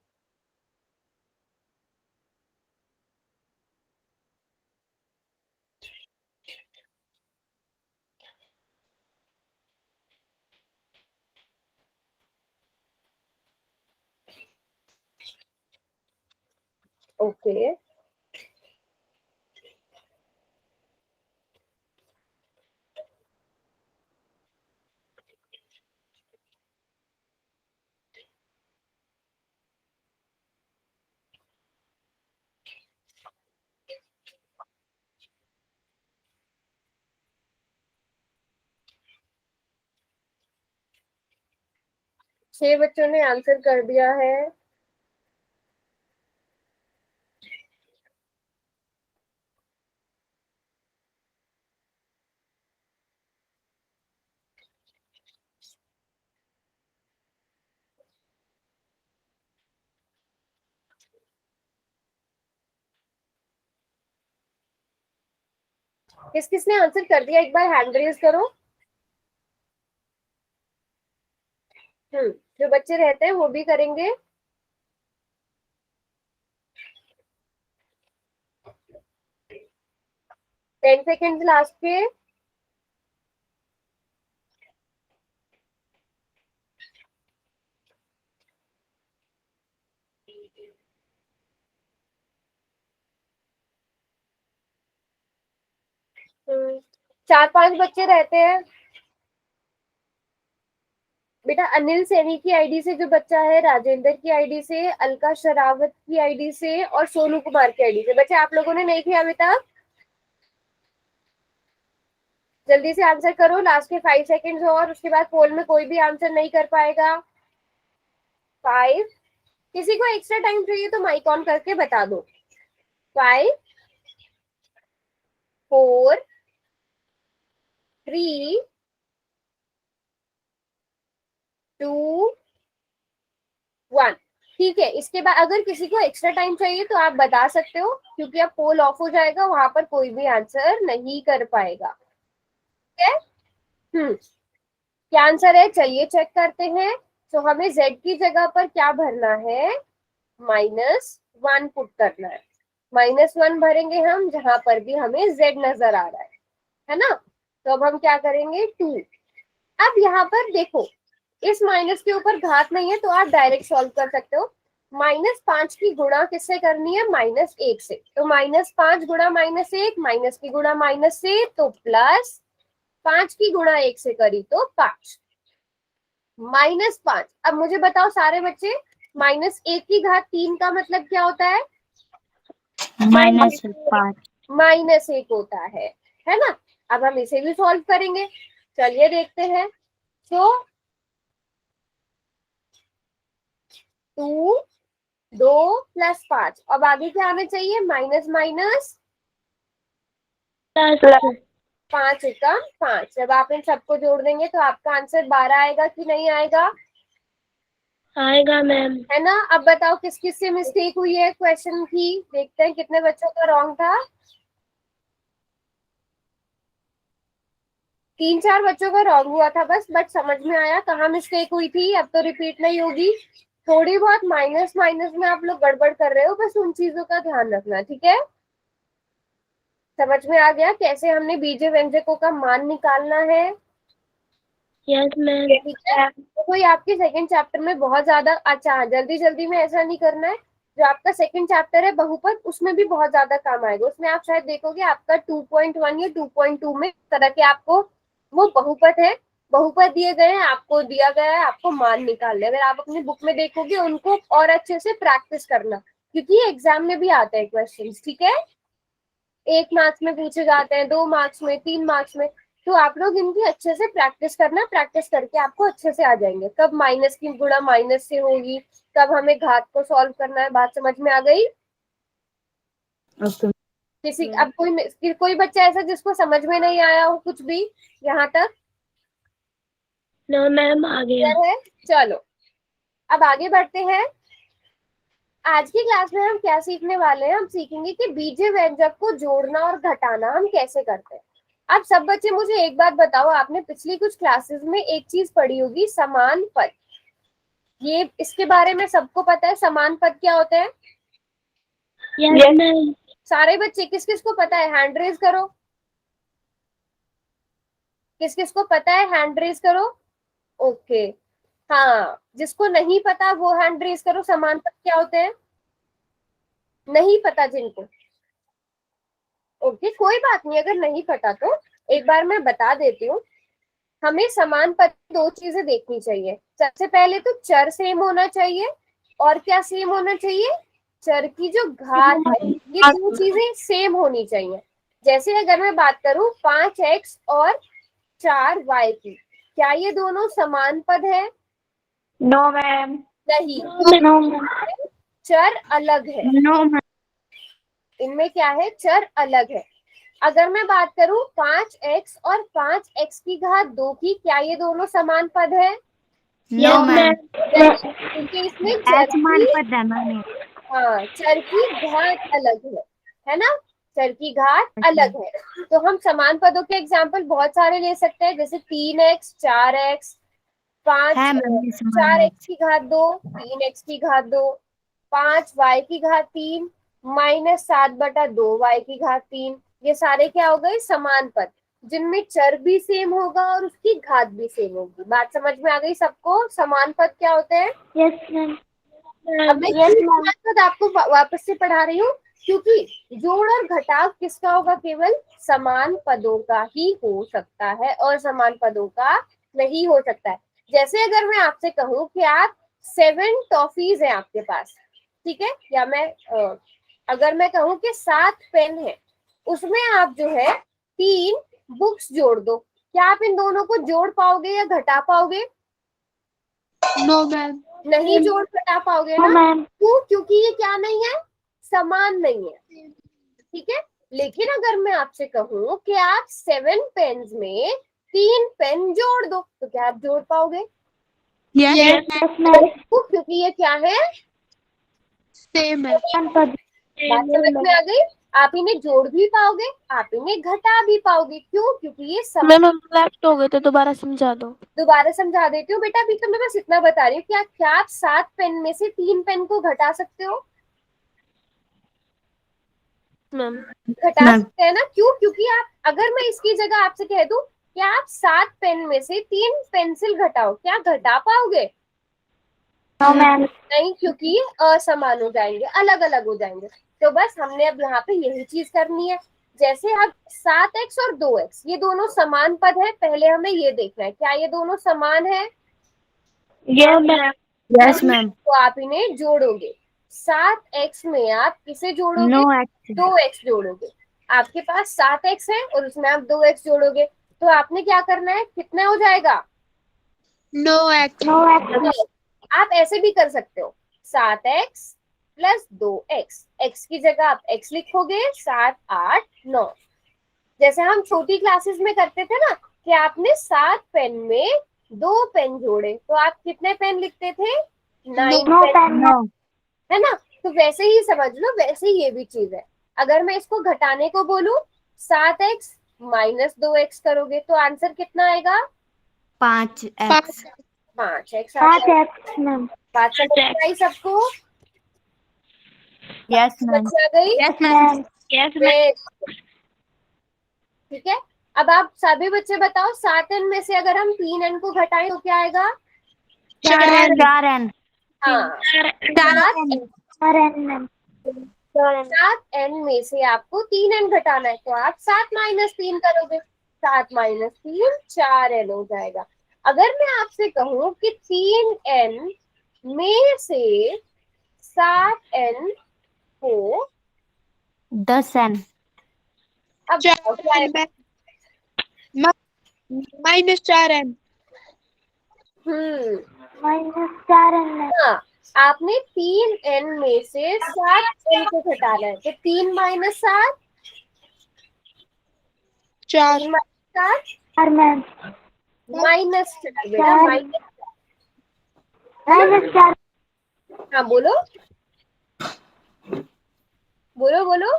ओके, 6 बच्चों ने आंसर कर दिया है। किस किसने आंसर कर दिया एक बार हैंड रेज करो। जो बच्चे रहते हैं वो भी करेंगे। 10 सेकेंड लास्ट के। हम्म, 4-5 बच्चे रहते हैं। बेटा अनिल सैनी की आईडी से जो बच्चा है, राजेंद्र की आईडी से, अलका शरावत की आईडी से और सोनू कुमार की आईडी से। बच्चे आप लोगों ने नहीं किया अभी तक, जल्दी से आंसर करो, लास्ट के 5 सेकेंड्स और उसके बाद पोल में कोई भी आंसर नहीं कर पाएगा। 5। किसी को एक्स्ट्रा टाइम चाहिए तो माइक ऑन करके बता दो। 5 4 3 2 1। ठीक है, इसके बाद अगर किसी को एक्स्ट्रा टाइम चाहिए तो आप बता सकते हो, क्योंकि अब पोल ऑफ हो जाएगा, वहां पर कोई भी आंसर नहीं कर पाएगा। ठीक है। क्या आंसर है, चलिए चेक करते हैं। तो हमें z की जगह पर क्या भरना है, -1 पुट करना है। -1 भरेंगे हम जहां पर भी हमें z नजर आ रहा है ना। तो अब हम क्या करेंगे, 2। अब यहाँ पर देखो, इस माइनस के ऊपर घात नहीं है तो आप डायरेक्ट सॉल्व कर सकते हो। -5 की गुणा किससे करनी है, -1 से। तो -5 गुणा -1, माइनस की गुणा माइनस से तो प्लस, 5 की गुणा 1 से करी तो 5, -5। अब मुझे बताओ सारे बच्चे, -1 की घात 3 का मतलब क्या होता है, -5। -1 होता है ना। अब हम इसे भी सॉल्व करेंगे, चलिए देखते हैं। तो 2 2 + 5, अब आगे क्या आना चाहिए, माइनस माइनस, 5 एकम 5। जब आप इन सबको जोड़ देंगे तो आपका आंसर 12 आएगा कि नहीं आएगा, आएगा मैम। है ना। अब बताओ किस किस से मिस्टेक हुई है क्वेश्चन की, देखते हैं कितने बच्चों का रॉन्ग था। 3-4 बच्चों का रॉन्ग हुआ था बस, बट समझ में आया कहाँ मिस्टेक हुई थी, अब तो रिपीट नहीं होगी। थोड़ी बहुत माइनस माइनस में आप लोग गड़बड़ कर रहे हो, बस उन चीजों का ध्यान रखना, ठीक है। समझ में आ गया कैसे हमने बीजीय व्यंजकों का मान निकालना है? Yes ma'am. ठीक है। तो कोई आपके सेकंड चैप्टर में बहुत ज्यादा, अच्छा जल्दी जल्दी में ऐसा नहीं करना है। जो आपका सेकंड चैप्टर है बहुपद, उसमें भी बहुत ज्यादा काम आएगा। उसमें आप शायद देखोगे आपका 2.1 या 2.2 में तरह के आपको वो बहुपद है, बहुपद दिए गए हैं, आपको दिया गया है आपको मान निकालने। अगर आप अपनी बुक में देखोगे उनको और अच्छे से प्रैक्टिस करना, क्योंकि एग्जाम में भी आता है क्वेश्चन, ठीक है। 1 मार्क्स में पूछे जाते हैं, 2 मार्क्स में, 3 मार्क्स में। तो आप लोग इनकी अच्छे से प्रैक्टिस करना, प्रैक्टिस करके आपको अच्छे से आ जाएंगे। कब माइनस की गुणा माइनस से होगी, कब हमें घात को सॉल्व करना है, बात समझ में आ गई? किसी अब कोई बच्चा ऐसा जिसको समझ में नहीं आया हो कुछ भी यहाँ तक? नो मैम, आ गया। है, चलो अब आगे बढ़ते हैं। आज की क्लास में हम क्या सीखने वाले हैं? हम सीखेंगे कि बीजीय व्यंजक को जोड़ना और घटाना हम कैसे करते हैं। अब सब बच्चे मुझे एक बात बताओ, आपने पिछली कुछ क्लासेस में एक चीज पढ़ी होगी, समान पद। ये इसके बारे में सबको पता है समान पद क्या होता है? Yes ma'am. सारे बच्चे किस किस को पता है हैंड रेज करो, किस किस को पता है हैंड रेज करो। ओके, हाँ जिसको नहीं पता वो हैंड रेज करो। समान पद क्या होते हैं? नहीं पता जिनको, ओके कोई बात नहीं, अगर नहीं पता तो एक बार मैं बता देती हूँ। हमें समान पद की 2 चीजें देखनी चाहिए। सबसे पहले तो चर सेम होना चाहिए, और क्या सेम होना चाहिए? चर की जो घात है, ये 2 चीजें सेम होनी चाहिए। जैसे अगर मैं बात करूं 5x और 4y की, क्या ये दोनों समान पद है? No ma'am. नहीं, नो मैम। चर अलग है, नो मैम। इनमें क्या है? चर अलग है। अगर मैं बात करूं 5x और 5x की घात 2 की, क्या ये दोनों समान पद है? No yes ma'am. मैम। क्योंकि इसमें चर असमान की, पद है मैम। हाँ चर की घात अलग है ना, चर की घात अलग है। तो हम समान पदों के एग्जाम्पल बहुत सारे ले सकते हैं, जैसे 3x, 4x, 5, है मैम, ये समान है। 4x की घात 2, 3x की घात 2, 5y की घात 3, -7/2y की घात 3। ये सारे क्या हो गए? समान पद, जिनमें चर भी सेम होगा और उसकी घात भी सेम होगी। बात समझ में आ गई सबको? समान पद क्या होते हैं? Yes ma'am. अब मैं क्यों समान पद आपको वापस से पढ़ा रही हूँ, क्योंकि जोड़ और घटाव किसका होगा? केवल समान पदों का ही हो सकता है, और समान पदों का नहीं हो सकता है। जैसे अगर मैं आपसे कहूँ कि आप 7 टॉफीज हैं आपके पास, ठीक है, या मैं अगर मैं कहूँ कि 7 पेन है, उसमें आप जो है 3 बुक्स जोड़ दो, क्या आप इन दोनों को जोड़ पाओगे या घटा पाओगे? No ma'am. नहीं जोड़ घटा पाओगे नो ना। मैम। क्यों? क्योंकि ये क्या नहीं है? समान नहीं है, ठीक है। लेकिन अगर मैं आपसे कहूँ कि आप 7 पेन्स में 3 पेन जोड़ दो, तो क्या आप जोड़ पाओगे? Yes ma'am. क्योंकि ये क्या है? सेम है। बात समझ में आ गई? आप इन्हें जोड़ भी पाओगे, आप इन्हें घटा भी पाओगे। क्यों? क्योंकि ये समान। मैम हम लेफ्ट हो गए थे, दोबारा समझा दो। दोबारा समझा देती हूँ बेटा, अभी तो मैं बस इतना बता रही हूँ। क्या आप 7 पेन में से 3 पेन को घटा सकते हो? मैम घटा सकते हैं ना। क्यों? क्योंकि आप, अगर मैं इसकी जगह आपसे कह दूं कि आप 7 पेन में से 3 पेंसिल घटाओ, क्या घटा पाओगे? No ma'am. नहीं, क्योंकि ये असमान हो जाएंगे, अलग अलग हो जाएंगे। तो बस हमने अब यहाँ पे यही चीज करनी है। जैसे अब 7x और 2x ये दोनों समान पद है, पहले हमें ये देखना है क्या ये दोनों समान है। Yes ma'am. Yes ma'am. तो आप इन्हें जोड़ोगे। 7x में आप किसे जोड़ोगे? No x. 2x जोड़ोगे। आपके पास 7x है और उसमें आप 2x जोड़ोगे, तो आपने क्या करना है? कितना हो जाएगा? No x. No x. आप ऐसे भी कर सकते हो, 7x + 2x, x की जगह आप x लिखोगे, 7, 8, 9। जैसे हम छोटी क्लासेस में करते थे ना, कि आपने 7 पेन में 2 पेन जोड़े, तो आप कितने पेन लिखते थे? 9 पेन, नो। है ना। तो वैसे ही समझ लो, वैसे ही ये भी चीज है। अगर मैं इसको घटाने को बोलूं, 7x - 2x करोगे तो आंसर कितना आएगा? 5x। 5x। 5x ma'am. बात समझ में आई सबको? Yes, समझ ma'am. में आ गई? Yes, ma'am. Yes, ma'am. Great. ठीक है, अब आप सभी बच्चे बताओ 7n में से अगर हम 3n को घटाएं तो क्या आएगा? 4n. 4n. हाँ, 4n. 4n. 7n में से आपको 3n घटाना है, तो आप 7 माइनस 3 करोगे, 7 माइनस 3 4n हो जाएगा। अगर मैं आपसे कहूं कि 3n में से 7n को 10n. अब बताओ क्या है? 4n. Minus 4n. Minus 4n. हाँ, आपने 3n में से 7n को घटाना है, तो 3 माइनस 7 4. 3 minus 7 4 ma'am. माइनस 4 बेटा, माइनस Minus 4. हाँ बोलो बोलो बोलो।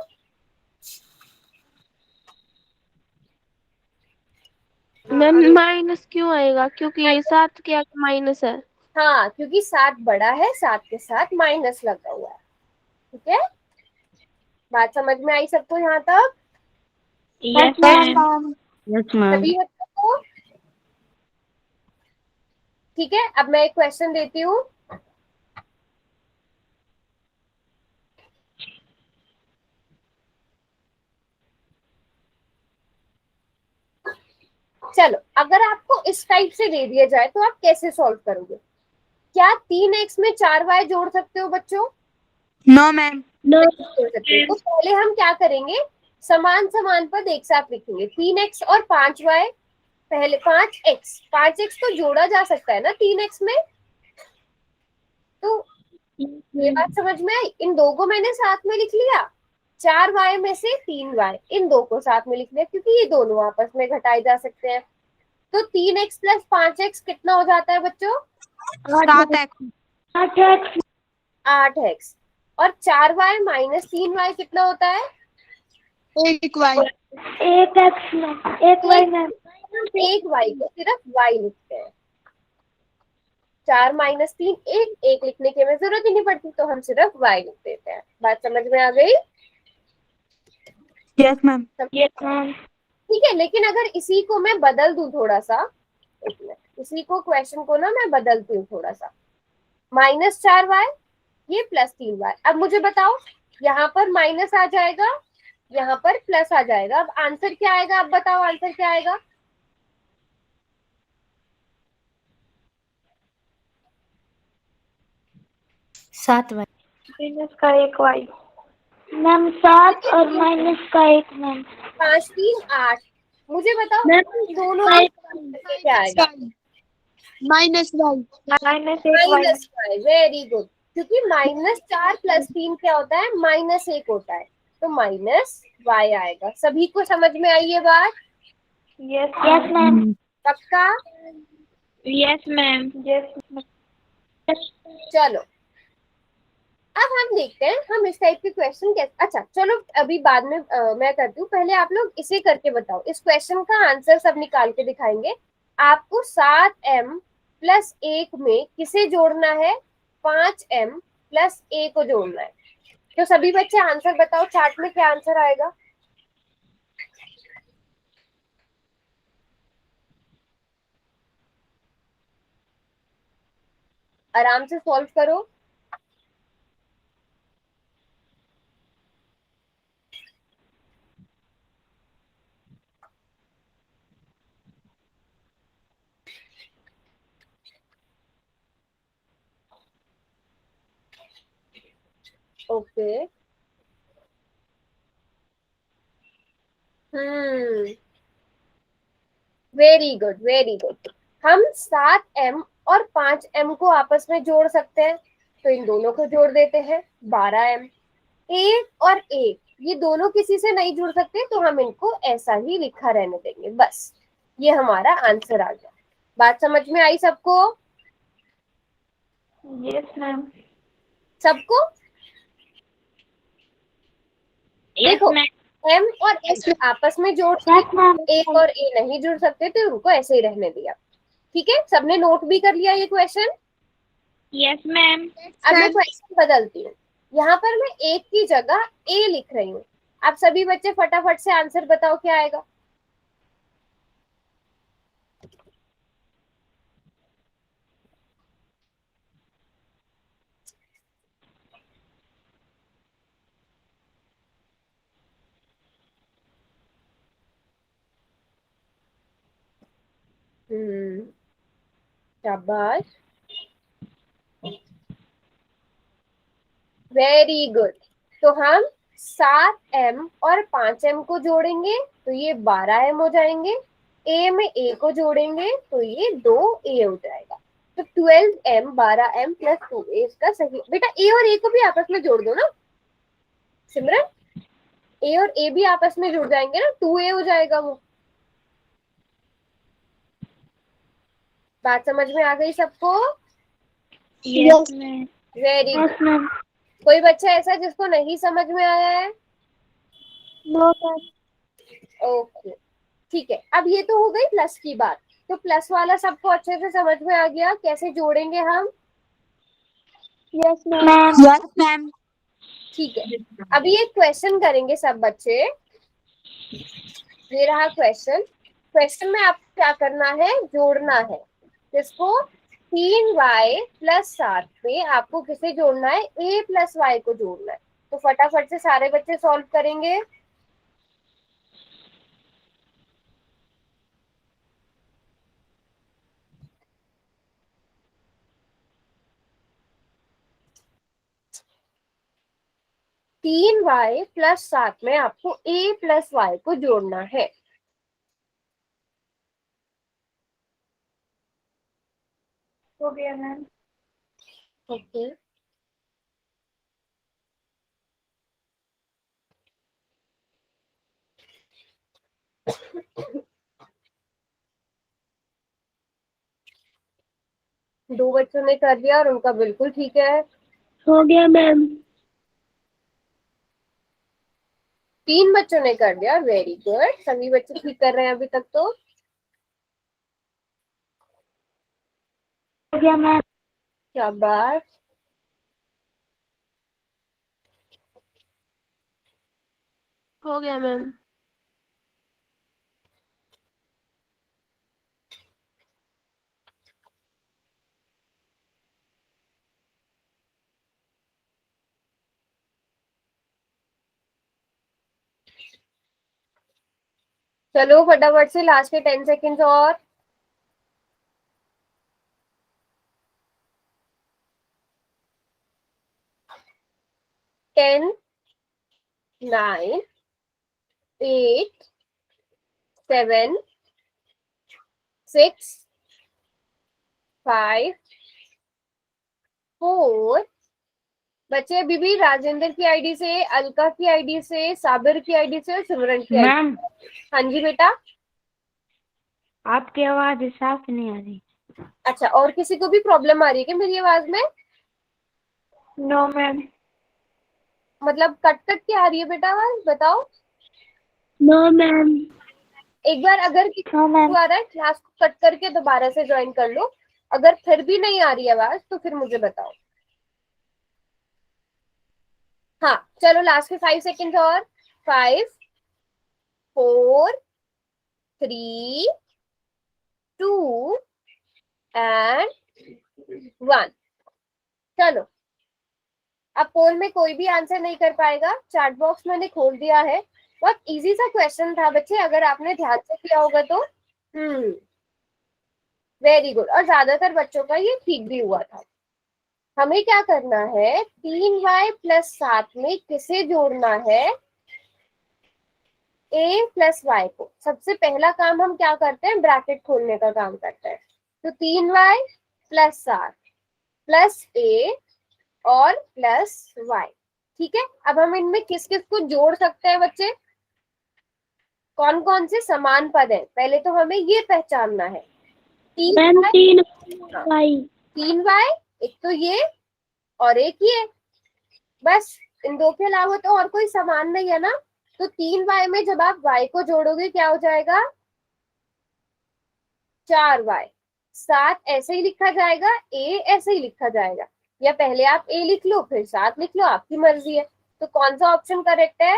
मैम माइनस क्यों आएगा? क्योंकि ये 7 के आगे माइनस है। हाँ, क्योंकि 7 बड़ा है, 7 के साथ माइनस लगा हुआ है। ठीक है, बात समझ में आई सबको यहाँ तक? Yes, ma'am. Yes, ma'am. सभी बच्चों को? ठीक है, अब मैं एक क्वेश्चन देती हूँ। चलो, अगर आपको इस टाइप से दे दिया जाए तो आप कैसे सॉल्व करोगे? क्या 3x में 4y जोड़ सकते हो बच्चों? No, ma'am. No. जोड़ सकते हो। तो पहले हम क्या करेंगे, समान समान पद एक साथ लिखेंगे, 3x और 5y। पहले 5x तो जोड़ा जा सकता है ना 3x में, तो ये बात समझ में आई? इन दो को मैंने साथ में लिख लिया, 4y में से 3y, इन दो को साथ में लिख लिया क्योंकि ये दोनों आपस में घटाए जा सकते हैं। तो 3x प्लस 5x कितना हो जाता है बच्चों? 7x. 8x. 8x। और 4y माइनस 3y कितना होता है? 1y. 1x ma'am. 1y ma'am. एक y को सिर्फ y लिखते हैं, 4 माइनस 3 एक लिखने की हमें जरूरत ही नहीं पड़ती, तो हम सिर्फ y लिख देते हैं। बात समझ में आ गई? Yes, ma'am. Yes, ma'am. ठीक है, लेकिन अगर इसी को मैं बदल दूं थोड़ा सा, एक मिनट, इसी को क्वेश्चन को ना मैं बदलती हूँ थोड़ा सा, -4y ये +3y। अब मुझे बताओ, यहाँ पर माइनस आ जाएगा, यहाँ पर प्लस आ जाएगा, अब आंसर क्या आएगा? अब बताओ आंसर क्या आएगा? 7y. माइनस का 1y. मैम 7 और माइनस का 1 मैम. 5 3 8। मुझे बताओ मैम दोनों का क्या आएगा? Minus y. Minus -y। Very good, क्योंकि -4 + 3 क्या होता है? -1 होता है, तो -y आएगा। सभी को समझ में आई ये बात? Yes yes ma'am. पक्का? Yes ma'am. यस. चलो, अब हम देखते हैं हम इस टाइप के क्वेश्चन कैसे, अच्छा चलो अभी बाद में मैं करती हूँ, पहले आप लोग इसे करके बताओ। इस क्वेश्चन का आंसर सब निकाल के दिखाएंगे। आपको 7m + 1 में किसे जोड़ना है? 5m + a को जोड़ना है। तो सभी बच्चे आंसर बताओ, चार्ट में क्या आंसर आएगा? आराम से सॉल्व करो। Okay, very good very good. हम 7m और 5m को आपस में जोड़ सकते हैं, तो इन दोनों को जोड़ देते हैं, 12m। 1 और 1 ये दोनों किसी से नहीं जुड़ सकते, तो हम इनको ऐसा ही लिखा रहने देंगे, बस ये हमारा आंसर आ गया। बात समझ में आई सबको? Yes ma'am. सबको? देखो, m और s आपस में जोड़ सकते, 1 और a नहीं जुड़ सकते, तो उनको ऐसे ही रहने दिया। ठीक है, सबने नोट भी कर लिया ये क्वेश्चन? Yes ma'am. अब मैं क्वेश्चन बदलती हूँ, यहाँ पर मैं एक की जगह ए लिख रही हूँ। आप सभी बच्चे फटाफट से आंसर बताओ क्या आएगा। शाबाश, वेरी गुड। तो हम 7m और 5m को जोड़ेंगे तो ये 12m हो जाएंगे। ए में ए को जोड़ेंगे तो ये 2a हो जाएगा। तो 12m 12m प्लस 2a इसका सही। बेटा ए और ए को भी आपस में जोड़ दो ना सिमरन, ए और ए भी आपस में जुड़ जाएंगे ना, 2a हो जाएगा वो। बात समझ में आ गई सबको? Yes ma'am. Very good. Yes ma'am. कोई बच्चा ऐसा जिसको नहीं समझ में आया है? No ma'am. ओके ठीक है। अब ये तो हो गई प्लस की बात, तो प्लस वाला सबको अच्छे से समझ में आ गया कैसे जोड़ेंगे हम? Yes ma'am. Yes ma'am. ठीक है, अभी एक क्वेश्चन करेंगे सब बच्चे। ये रहा क्वेश्चन। क्वेश्चन में आपको क्या करना है, जोड़ना है। जिसको 3y प्लस 7 में आपको किसे जोड़ना है, a प्लस y को जोड़ना है। तो फटाफट से सारे बच्चे सॉल्व करेंगे। तीन वाई प्लस 7 में आपको a प्लस y को जोड़ना है। हो गया मैम। ओके दो बच्चों ने कर दिया और उनका बिल्कुल ठीक है। हो गया मैम। तीन बच्चों ने कर दिया, वेरी गुड। सभी बच्चे ठीक कर रहे हैं अभी तक तो। हो गया मैम। शाबाश। हो गया मैम। चलो फटाफट से लास्ट के 10 सेकेंड्स और। 10 9 8 7 6 5 4। बच्चे अभी भी राजेंद्र की आईडी से, अलका की आईडी से, साबिर की आईडी से और सिमरन की आईडी। मैम हाँ जी बेटा। आपकी आवाज साफ नहीं आ रही। अच्छा, और किसी को भी प्रॉब्लम आ रही है क्या मेरी आवाज में? No ma'am. मतलब कट कट के आ रही है बेटा आवाज, बताओ। No ma'am. एक बार अगर किसी नो मैम। को आ रहा है, क्लास को कट करके दोबारा से ज्वाइन कर लो। अगर फिर भी नहीं आ रही आवाज तो फिर मुझे बताओ। हाँ चलो लास्ट के 5 सेकेंड और। 5 4 3 2 एंड 1। चलो अब पोल में कोई भी आंसर नहीं कर पाएगा, चैट बॉक्स मैंने खोल दिया है। बहुत इजी सा क्वेश्चन था बच्चे, अगर आपने ध्यान से किया होगा तो। Very good. और ज्यादातर बच्चों का ये ठीक भी हुआ था। हमें क्या करना है, 3y प्लस 7 में किसे जोड़ना है, a प्लस y को। सबसे पहला काम हम क्या करते हैं, ब्रैकेट खोलने का काम करते हैं। तो 3y प्लस 7 प्लस a और प्लस y। ठीक है, अब हम इनमें किस किस को जोड़ सकते हैं बच्चे, कौन कौन से समान पद है, पहले तो हमें ये पहचानना है। Ma'am 3 Y. 3y, एक तो ये और एक ये, बस इन दो के अलावा तो और कोई समान नहीं है ना। तो 3y में जब आप y को जोड़ोगे क्या हो जाएगा, 4y। 7 ऐसे ही लिखा जाएगा, a ऐसे ही लिखा जाएगा, या पहले आप a लिख लो फिर 7 लिख लो, आपकी मर्जी है। तो कौन सा ऑप्शन करेक्ट है?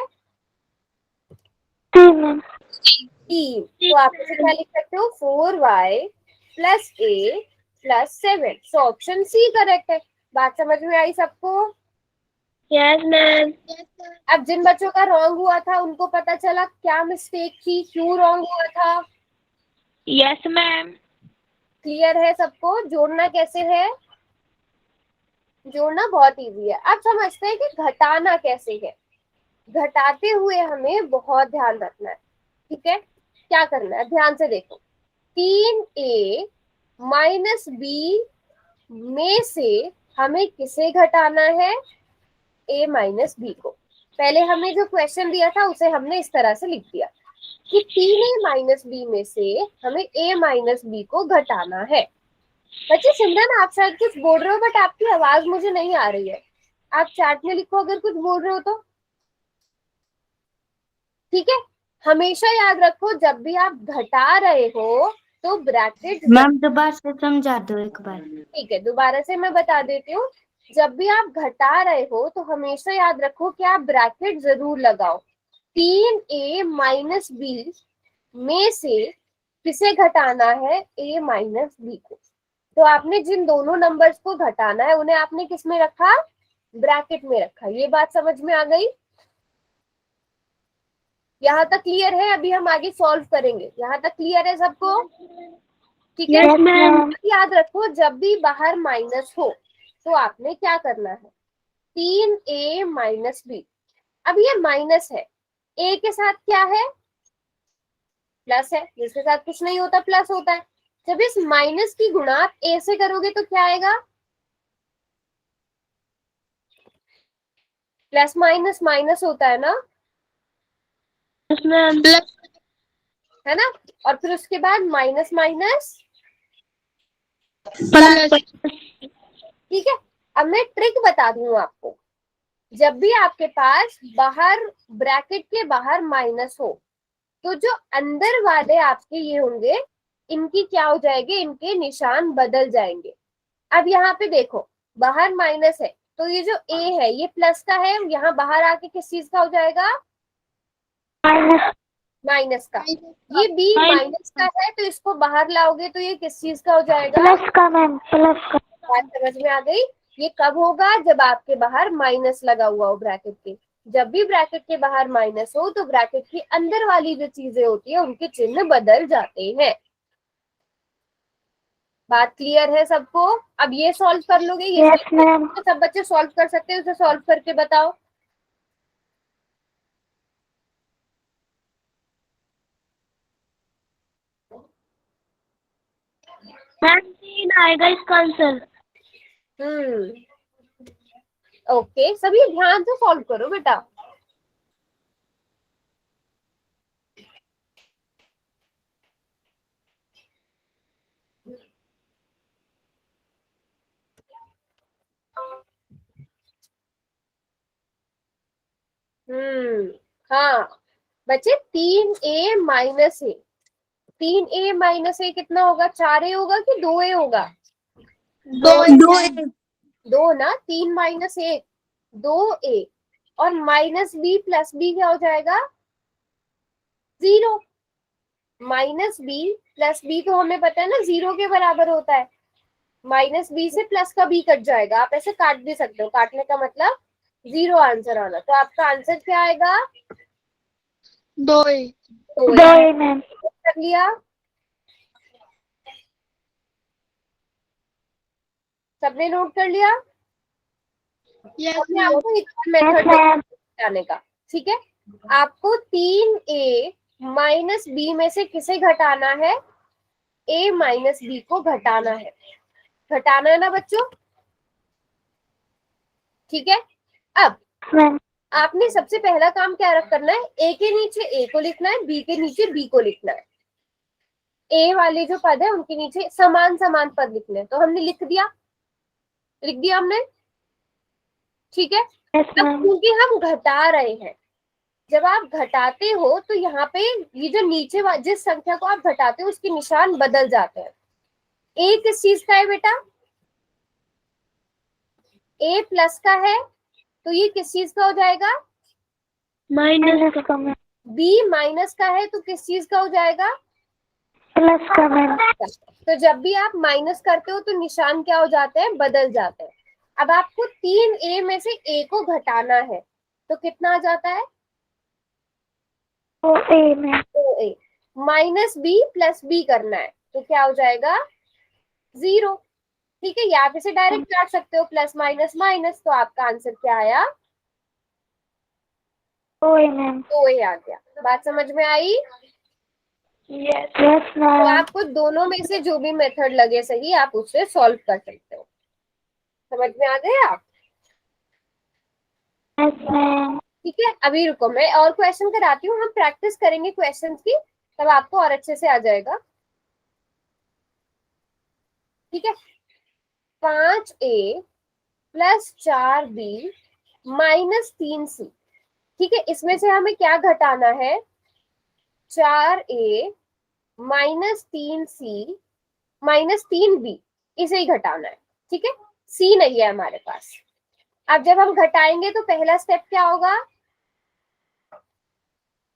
3 मैम। 3। तो आप इसे क्या लिख सकते हो? 4y plus a plus 7। So option C correct है। बात समझ में आई सबको? Yes ma'am. अब जिन बच्चों का रॉन्ग हुआ था उनको पता चला क्या मिस्टेक थी, क्यों रॉन्ग हुआ था? Yes ma'am. क्लियर है सबको? जोड़ना कैसे है? जोड़ना बहुत इजी है। अब समझते हैं कि घटाना कैसे है। घटाते हुए हमें बहुत ध्यान रखना है, ठीक है? क्या करना है ध्यान से देखो। 3a माइनस b में से हमें किसे घटाना है? a माइनस b को। पहले हमें जो क्वेश्चन दिया था उसे हमने इस तरह से लिख दिया कि 3a माइनस b में से हमें a माइनस b को घटाना है। बच्चे सिमरन आप शायद कुछ बोल रहे हो बट आपकी आवाज मुझे नहीं आ रही है। आप चैट में लिखो अगर कुछ बोल रहे हो तो, ठीक है? हमेशा याद रखो जब भी आप घटा रहे हो तो ब्रैकेट, मैम दोबारा से समझा दो एक बार। ठीक है दोबारा से मैं बता देती हूँ। जब भी आप घटा रहे हो तो हमेशा याद रखो कि आप ब्रैकेट जरूर लगाओ। 3a माइनस बी में से किसे घटाना है? a माइनस बी को। तो आपने जिन दोनों नंबर्स को घटाना है उन्हें आपने किस में रखा? ब्रैकेट में रखा। ये बात समझ में आ गई? यहाँ तक क्लियर है? अभी हम आगे सॉल्व करेंगे। यहाँ तक क्लियर है सबको? ठीक है। Yes ma'am. याद रखो जब भी बाहर माइनस हो तो आपने क्या करना है? 3a minus B. अब ये माइनस है, a के साथ क्या है? प्लस है, जिसके साथ कुछ नहीं होता प्लस होता है। जब इस माइनस की गुणा आप a से करोगे तो क्या आएगा? प्लस माइनस माइनस होता है ना, यस मैम। है ना? और फिर उसके बाद माइनस माइनस, प्लस। ठीक है। अब मैं ट्रिक बता दूं आपको। जब भी आपके पास बाहर ब्रैकेट के बाहर माइनस हो तो जो अंदर वाले आपके ये होंगे इनकी क्या हो जाएंगे? इनके निशान बदल जाएंगे। अब यहाँ पे देखो बाहर माइनस है तो ये जो a है ये प्लस का है, यहाँ बाहर आके किस चीज का हो जाएगा? माइनस। माइनस का। ये b माइनस का है तो इसको बाहर लाओगे तो ये किस चीज का हो जाएगा? प्लस का मैम, प्लस का। बात समझ में आ गई? ये कब होगा? जब आपके बाहर माइनस लगा हुआ हो ब्रैकेट के। जब भी ब्रैकेट के बाहर माइनस हो तो ब्रैकेट के अंदर वाली जो चीजें होती है उनके चिन्ह बदल जाते हैं। बात क्लियर है सबको? अब ये सॉल्व कर लोगे? ये यस मैम। सब बच्चे सॉल्व कर सकते हैं, उसे सॉल्व करके बताओ। मैम 3 आएगा इसका आंसर। ओके सभी ध्यान से सॉल्व करो बेटा। हाँ बच्चे 3a माइनस ए, 3a माइनस ए कितना होगा? 4a होगा कि 2a होगा? दो ना, 3 माइनस 1 2a, और माइनस b प्लस b क्या हो जाएगा? 0। माइनस b प्लस b तो हमें पता है ना 0 के बराबर होता है। माइनस b से प्लस का b कट जाएगा, आप ऐसे काट भी सकते हो, काटने का मतलब 0 आंसर आना। तो आपका आंसर क्या आएगा? 2 2 मैम। कर लिया? सबने नोट कर लिया? यस मैं आपको एक यस मेथड मैम। बताने का, ठीक है? आपको 3a माइनस b में से किसे घटाना है? a माइनस b को घटाना है। घटाना है ना बच्चों? ठीक है। अब मैम। आपने सबसे पहला काम क्या करना है? a के नीचे a को लिखना है, b के नीचे b को लिखना है। a वाले जो पद है उनके नीचे समान समान पद लिखने हैं। तो हमने लिख दिया हमने, ठीक है। यस अब मैम। क्योंकि हम घटा रहे हैं, जब आप घटाते हो तो यहाँ पे ये जो नीचे जिस संख्या को आप घटाते हो उसके निशान बदल जाते हैं। ए किस चीज का है बेटा? ए प्लस का है, तो ये किस चीज का हो जाएगा? माइनस का मैम। बी माइनस का है, तो किस चीज का हो जाएगा? प्लस का मैम। तो जब भी आप माइनस करते हो तो निशान क्या हो जाते हैं? बदल जाते हैं। अब आपको 3a में से a को घटाना है, तो कितना आ जाता है? तो ए मैम। तो a minus B plus B करना है, तो क्या हो जाएगा? 0। ठीक है, या आप इसे डायरेक्ट काट सकते हो, प्लस माइनस माइनस, तो आपका आंसर क्या आया? तो ए मैम। तो a आ गया। बात समझ में आई? यस यस तो मैम। आपको दोनों में से जो भी मेथड लगे सही, आप उससे सॉल्व कर सकते हो। समझ में आ गया? Yes ma'am. ठीक है, अभी रुको, मैं और क्वेश्चन कराती हूँ, हम प्रैक्टिस करेंगे क्वेश्चंस की, तब आपको और अच्छे से आ जाएगा। ठीक है, 5a plus 4b minus 3c। ठीक है, इसमें से हमें क्या घटाना है? 4a minus 3c minus 3b, इसे ही घटाना है। ठीक है, c नहीं है हमारे पास। अब जब हम घटाएंगे तो पहला स्टेप क्या होगा?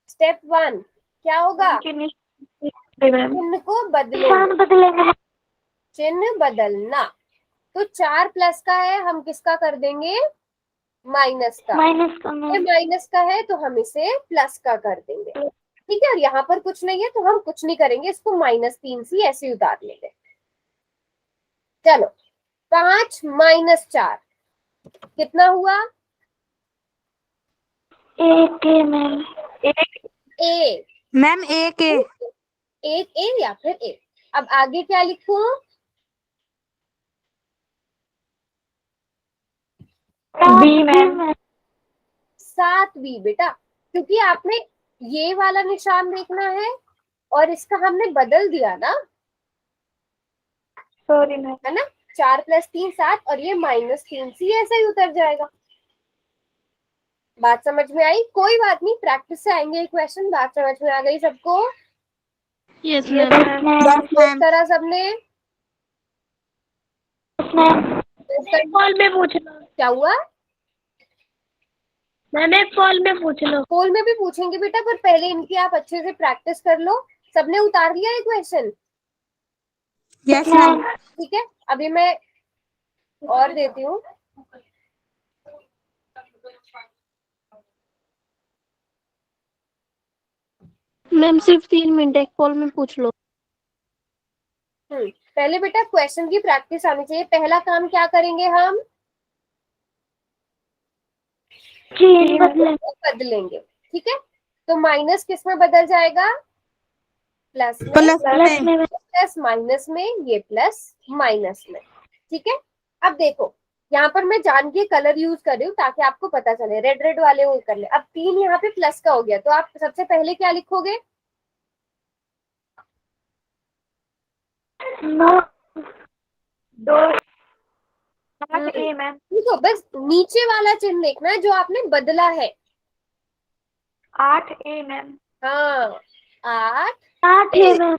स्टेप 1 क्या होगा? चिन्ह को बदलो, निशान बदलेंगे। चिन्ह बदलना। तो 4 प्लस का है, हम किसका कर देंगे? माइनस का। माइनस का ये मैम। माइनस का है तो हम इसे प्लस का कर देंगे। ठीक है, और यहाँ पर कुछ नहीं है तो हम कुछ नहीं करेंगे, इसको -3c ऐसे ही उतार लेंगे। चलो, 5 माइनस 4 कितना हुआ? एक ए मैम। ए। मैम एक ए। एक ए या फिर ए। अब आगे क्या लिखूं? B ma'am. 7b बेटा, क्योंकि आपने ये वाला निशान देखना है और इसका हमने बदल दिया ना, सॉरी मैम। है ना? 4 + 3 7 और ये -3c ऐसे ही उतर जाएगा। बात समझ में आई? कोई बात नहीं, प्रैक्टिस से आएंगे ये क्वेश्चन। बात समझ में आ गई सबको? Yes yes ma'am. मैम। करा सबने? कॉल में पूछना। क्या हुआ? मैंने कॉल में पूछना। पोल में भी पूछेंगे बेटा, पर पहले इनकी आप अच्छे से प्रैक्टिस कर लो। सबने उतार लिया ये क्वेश्चन? Yes ma'am. ठीक है, अभी मैं और देती हूँ। मैम सिर्फ 3 मिनट, एक कॉल में पूछ लो। पहले बेटा क्वेश्चन की प्रैक्टिस आनी चाहिए। पहला काम क्या करेंगे हम? चिन्ह बदलेंगे। ठीक है, तो माइनस किस में बदल जाएगा? प्लस में। प्लस में। प्लस माइनस में, ये प्लस माइनस में। ठीक है, अब देखो यहाँ पर मैं जान के कलर यूज कर रही हूँ ताकि आपको पता चले, रेड रेड वाले वो कर ले। अब 3 यहाँ पे प्लस का हो गया, तो आप सबसे पहले क्या लिखोगे? 9 2 8 ए मैम। देखो, बस नीचे वाला चिन्ह देखना है जो आपने बदला है। 8 ए मैम। हाँ, 8 8 ए मैम।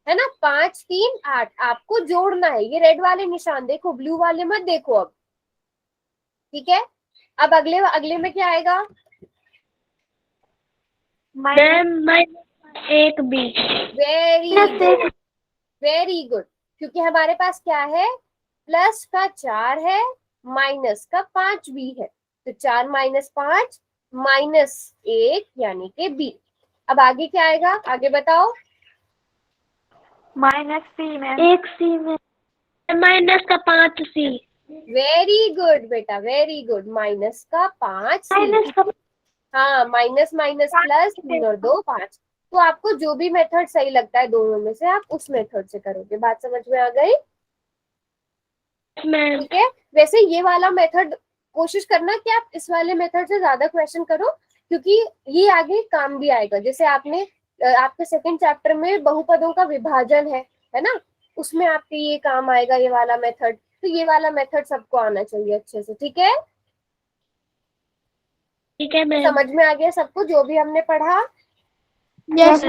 है ना? 5 3 8 आपको जोड़ना है। ये रेड वाले निशान देखो, ब्लू वाले मत देखो अब। ठीक है, अब अगले अगले में क्या आएगा? मैम एक B. Very good, very good. क्योंकि हमारे पास क्या है? प्लस का 4 है, माइनस का 5 भी है, तो 4 - 5 -1 यानी कि बी। अब आगे क्या आएगा? आगे बताओ। -सी मैम। 1 सी में। माइनस का 5 सी। वेरी गुड बेटा, वेरी गुड। माइनस का 5 माइनस का। हाँ, माइनस माइनस प्लस, 3 और 2 5। तो आपको जो भी मेथड सही लगता है दोनों में से, आप उस मेथड से करोगे। बात समझ में आ गई? ठीक है, वैसे ये वाला मेथड कोशिश करना कि आप इस वाले मेथड से ज्यादा क्वेश्चन करो, क्योंकि ये आगे काम भी आएगा। जैसे आपने आपके सेकंड चैप्टर में बहुपदों का विभाजन है ना? उसमें आपके ये काम आएगा ये वाला मेथड। तो ये वाला मेथड सबको आना चाहिए अच्छे से। ठीक है, ठीक है मैम। समझ में आ गया सबको जो भी हमने पढ़ा? यस।